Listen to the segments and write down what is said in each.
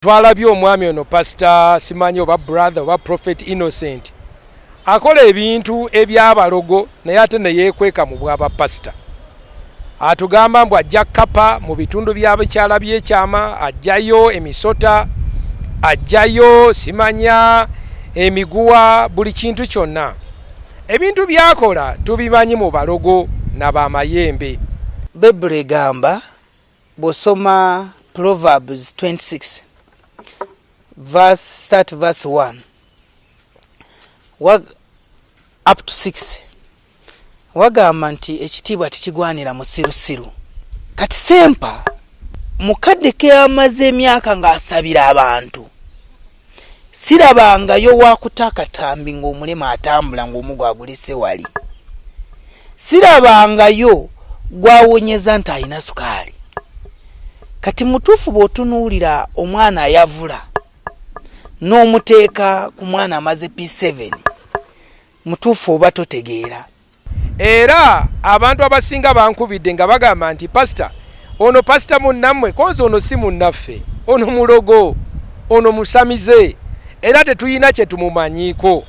twalabye omwami ono pastor simanyi oba brother oba prophet Innocent akola ebintu eby'abalogo naye ate ne yeekweka mu bwaba pastor. Atugamba mbu ajja kapa mu bitundu by'abakyala by'ekyama, ajjayo emisota, ajjayo simanya emiguwa, buli kintu kyonna. Ebintu byakola tubimanyi mu balogo n'abamayembe. Bible egamba bw'osoma Proverbs 26 start verse 1 up to 6 wagamba nti ekitiibwa tikigwanira musirusiru. Kati Ssempa mukadde ke amaze emyaka ng'asabira abantu, sirabangayo wakutakatambi ng'omulema atambula ng'omugo agulise wali, sirabangayo gwawonyeza nti alina sukaali. Kati mutuufu bw'otunuulira omwana ayavula n'omuteeka ku mwana amaze P7 mutuufu oba totegeera. Era abantu abasinga bankubidde nga bagamba nti pastor ono pastor munnammwe kozi ono si munnaffe, ono mulogo, ono musamize, era tetuyina kye tumumanyiiko.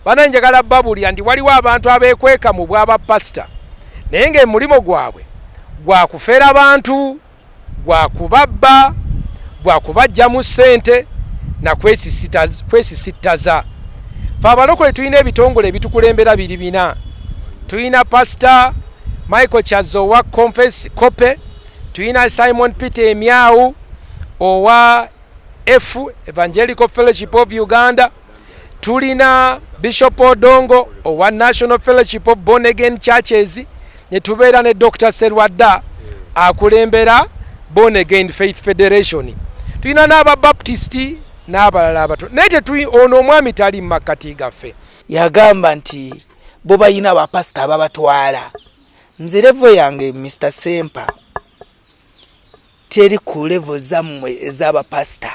Bana njagala babulya nti waliwo abantu abeekweka mu bwaba pastor naye ng'emulimo gwabwe gwa kufeera abantu, gwa kubabba, gwa kubajjamu ssente na kwesisittaza. Fe abalokole tulina ebitongole ebitukulembera biri bina. Tulina pastor Michael Chazowa Confess Kope, tulina Simon Peter Emyau owa Evangelical Fellowship of Uganda, tulina Bishop Odongo owa National Fellowship of Born Again Churches, ne tubeera ne Dr. Serwadda akulembera Born Again Faith Federation. Tulina n'Ababaptisti n'abalala abato. Naye tetuli ono omwami tali mu makkati gaffe. Yagamba nti bo bayina abapasita ababatwala. Nze levo yange Mr. Ssempa teri ku levo zammwe ez'abapasita.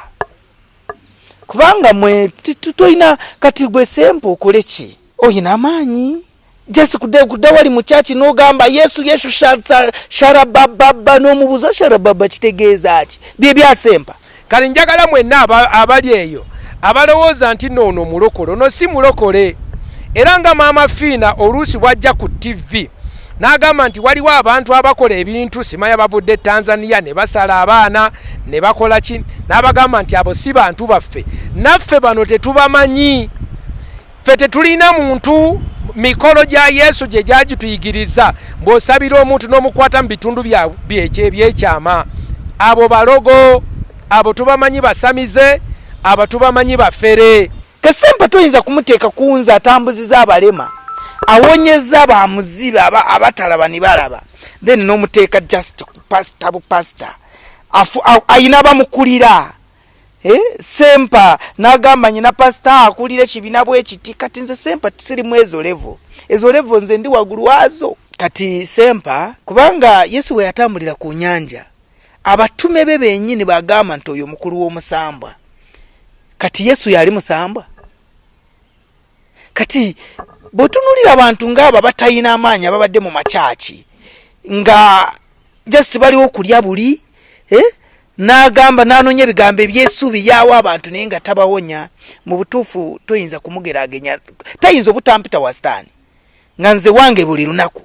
Kubanga mwe tutoyina kati gwe Ssempa okole ki? Oyina amaanyi. Just kuda wali mu church n'ogamba Yesu sharababa n'omubuuza sharababa kitegeeza ki? Bye bya Ssempa. Kale njagala mwenna abali eyo abalowooza nti noono mulokole, ono si mulokole. Era nga maama Fiina oluusi bwajja ku TV n'agamba nti waliwo abantu abakola ebintu simanya bavudde Tanzania ne basala abaana ne bakola ki, n'abagamba nti abo si bantu baffe. Naffe bano tetubamanyi. Ffe tetulina muntu mikolo gya Yesu gye gyagituyigiriza bw'osabira omuntu n'omukwata mu bitundu by'ekyama. Abo balogo, abo tubamanyi basamize, abo tubamanyi bafere. Ssempa toyinza kumuteeka kunza atambuziza abalema, awonyeza bamuzibe abatalaba ne balaba, then n'omuteeka just pastor ayina bamukulira. Ssempa n'agamba nyina pastor akulira ekibiina bw'ekiti. Kati nze Ssempa tisiri mu ezo levo nze ndi waggulu waazo. Kati Ssempa kubanga Yesu we yatambulira ku nnyanja, abatume be bennyini bagamba nti oyo mukulu w'omusambwa. Kati Yesu yali musambwa? Kati bw'otunuulira abantu ng'abo batayina amaanyi ababadde mu makyaki nga just baliwo okulya buli n'agamba n'anoonya ebigambo ebyesuubi yawa abantu naye nga tabawonya, mu butuufu toyinza kumugeragenya, tayinza obutampita wasitaani. Nga nze wange buli lunaku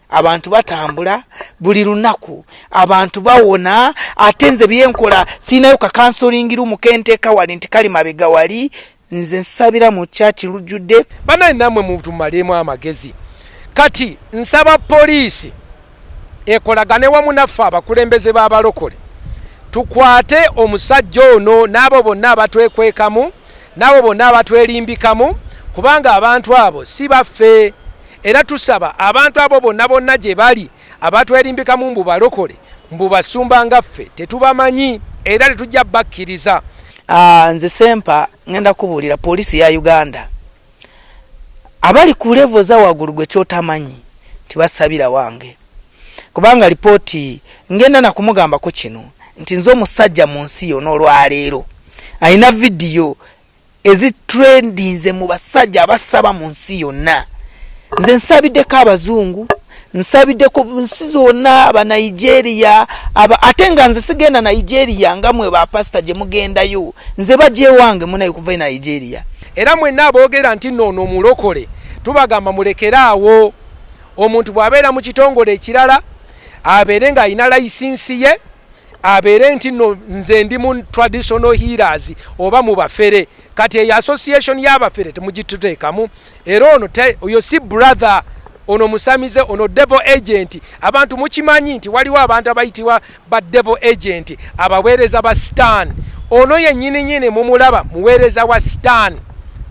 abantu batambula, buli lunaku abantu bawona, ate nze byenkola siinayo kakansolingi lumu kenteeka wali nti kali mabega wali, nze nsabira mu kyaki lujjudde. Banaye nammwe mutumalemu amagezi. Kati nsaba poliisi ekolagane wamu naffe abakulembeze b'abalokole, tukwate omusajja ono n'abo bonna abatwekwekamu, n'abo bonna abatwelimbikamu, kubanga abantu abo si baffe. Era tusaba abantu abo bonna gye bali abatwelimbikamu mbu balokole, mbu basumba ngaffe tetubamanyi era tetujja bakkiriza. Nze Ssempa ngenda kubuulira poliisi ya Uganda abali ku levo za waggulu gwe kyotamanyi tibasabira wange, kubanga lipooti ngenda na kumugambako kino nti nze omusajja mu nsi yonna olwaleero alina vidiyo ezitrendinze mu basajja abasaba mu nsi yonna. Nze nsabiddeko abazungu, nsabidde ku nsi zonna aba Nigeria ate nga nze sigenda Nigeria nga mwe ba pastor gye mugendayo nze bajje wange munayo kuva Nigeria. Era mwenna aboogera nti nno omulokole tubagamba mulekeraawo. Omuntu bw'abeera mu kitongole ekirala abeere ng'alina layisinsi ye, abeere nti nno nze ndi mu traditional healers oba mu bafere, kati eyo association y'abafere temugituteekamu. Era ono oyo si brother, ono musamize, ono devil agent. Abantu mukimanyi nti waliwo abantu abayitibwa ba devil agent, abaweereza ba Satan. Ono yennyini mumulaba muweereza wa Satan.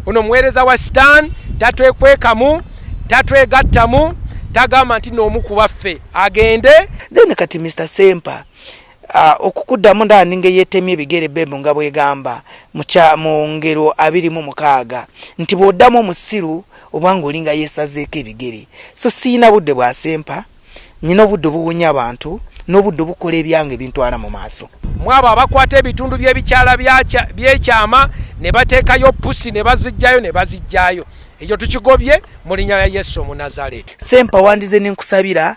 Ono muweereza wa Satan, tatwekwekamu, tatwegattamu, tagamba nti n'omu ku baffe agende. Then kati Mr. Ssempa okukuddamu ndaaninga yeetemye ebigere bebo nga bwegamba mu ngero 26 nti bw'oddamu omusiru obanga olinga yeesazeeko ebigere. So siina budde bwa Ssempa, nyina obudde obuwunya abantu n'obudde obukola ebyange bintwala mu maaso. Mwabo abakwata ebitundu by'ebikyala by'ekyama ne bateekayo pusi ne bazijjayo ne bazijjayo. Ekyo tukigobye mu linnya lya Yesu Omunazaleeti. Ssempa wandize nenkusabira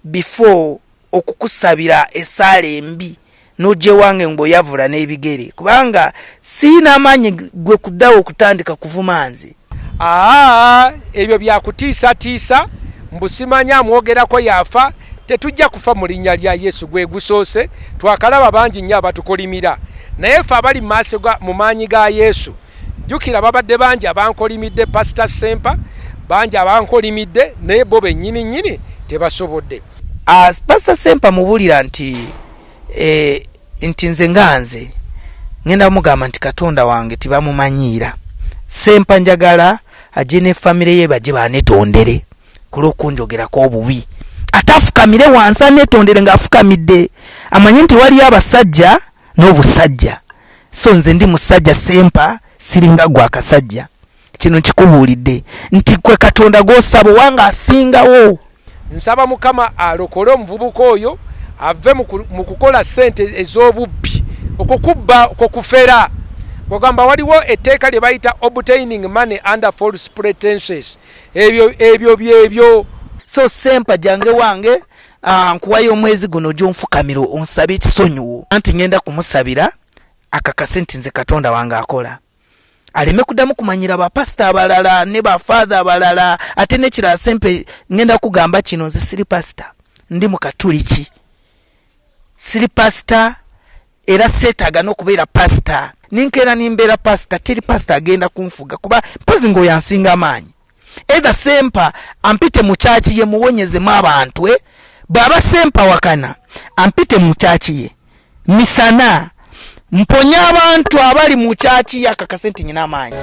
before okukusabira esaala embi n'ojje wange ng'oyavula n'ebigere kubanga siina amaanyi gwe kuddawo okutandika kuvuma nze. Ebyo byakutiisatiisa mbusimanya amwogerako yafa. Tetujja kufa mu linnya lya Yesu gwe gusoose. Twakalaba bangi nnyo abatukolimira naye ffe abali mu maanyi ga Yesu jjukira babadde bangi abankolimidde Paasita Ssempa, bangi abankolimidde naye bo bennyini tebasobodde. Paasita Ssempa mubulira nti nze nganze ngenda mugamba nti Katonda wange tibamumanyiira. Ssempa njagala ajje ne famire ye bajje baneetondere kulw'okunjogerako obubi. Atafukamire wansi aneetondere ng'afukamidde. Amanyi nti waliyo abasajja n'obusajja. So nze ndi musajja Ssempa, siringa gwa kasajja. Kino nkikubuulidde nti kwe Katonda gw'osaba wanga asingawo. Nsaba Mukama alokole omuvubuka oyo ave mu kukola ssente ez'obubbi, okukubba, okukufera. Ogamba waliwo etteeka lye bayita obtaining money under false pretenses. Ebyo byebyo. So Ssempa jange wange nkuwayo omwezi guno gy'onfukamira onsabe ekisonyiwo anti ngenda kumusabira akakase nti nze Katonda wange akola. Aleme kuddamu kumanyira bapasita abalala ne bafaatha abalala. Ate nekirala Ssempa ngenda kugamba kino, nze siri pasita, ndi mu Katuliki. Siri pasita era seetaaga n'okubeera pasita. Ninkeera nimbeera pasita, teri pasita agenda kunfuga kuba mpozi ng'oyo ansinga amaanyi. Either Ssempa ampite mu kyaki ye muwonyezemu abantu bw'aba Ssempa wakana ampite mu kyaki ye misana mponya abantu abali mu kyaki ye akakase nti nyina amaanyi.